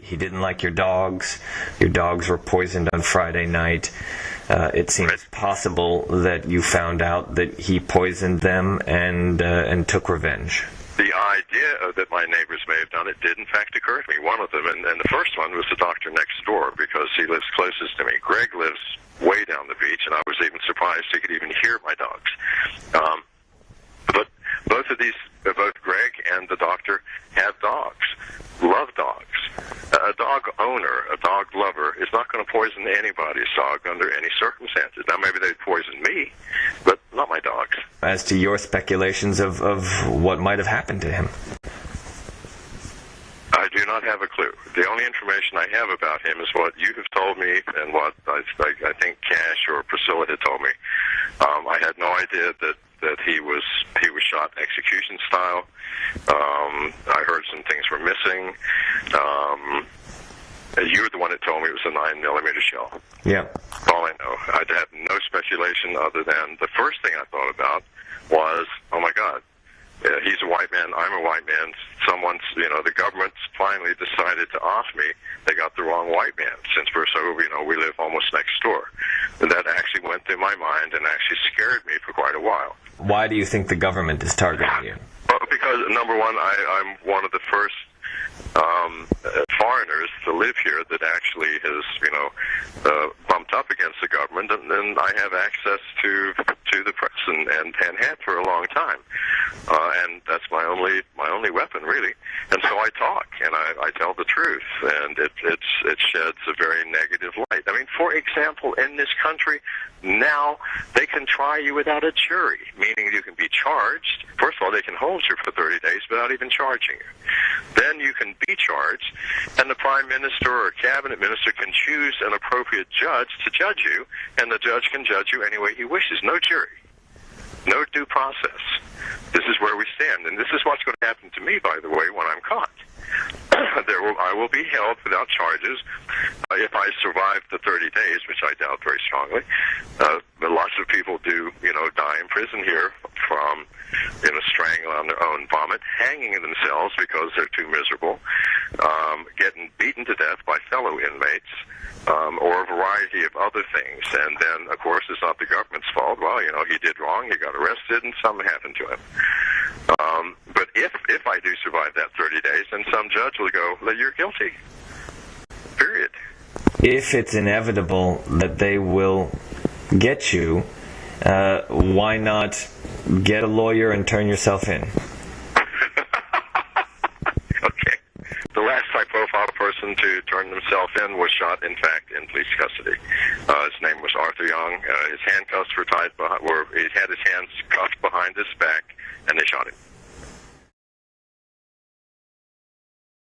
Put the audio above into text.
he didn't like your dogs. Your dogs were poisoned on Friday night. It seems possible that you found out that he poisoned them and took revenge. The idea that my neighbors may have done it did, in fact, occur to me. One of them, and the first one, was the doctor next door, because he lives closest to me. Greg lives way down the beach, and I was even surprised he could even hear my dogs. But both Greg and the doctor have dogs, love dogs. A dog owner, a dog lover, is not going to poison anybody's dog under any circumstances. Now, maybe they'd poison me, but not my dogs. As to your speculations of what might have happened to him? I do not have a clue. The only information I have about him is what you have told me and what I think Cash or Priscilla had told me. I had no idea that he was shot execution style. I heard some things were missing. You were the one that told me it was a 9mm shell. Yeah. All I know. I had no speculation other than the first thing I thought about was, oh my God, he's a white man, I'm a white man. Someone's, the government's finally decided to off me. They got the wrong white man, since we're so, we live almost next door. And that actually went through my mind and actually scared me for quite a while. Why do you think the government is targeting you? Well, because, number one, I'm one of the first foreigners to live here that actually has, bumped up against the government, and then I have access to the press and had for a long time, and that's my only weapon, really. And so I talk and I tell the truth, and it sheds a very negative light. I mean, for example, in this country now they can try you without a jury, meaning you can be charged. First of all, they can hold you for 30 days without even charging you. Then you can be charged, and the prime minister or cabinet minister can choose an appropriate judge to judge you, and the judge can judge you any way he wishes. No jury, no due process. This is where we stand, and this is what's going to happen to me, by the way, when I'm caught. I will be held without charges if I survive the 30 days, which I doubt very strongly. But lots of people do, die in prison here from, strangling on their own vomit, hanging themselves because they're too miserable, getting beaten to death by fellow inmates, or a variety of other things. And then, of course, it's not the government's fault. Well, he did wrong, he got arrested, and something happened to him. But if I do survive that 30 days, then some judge will go, well, you're guilty. Period. If it's inevitable that they will get you, why not get a lawyer and turn yourself in? Okay. The last high-profile person to turn himself in was shot, in fact, in police custody. His name was Arthur Young. His handcuffs were tied he had his hands cuffed behind his back, and they shot him.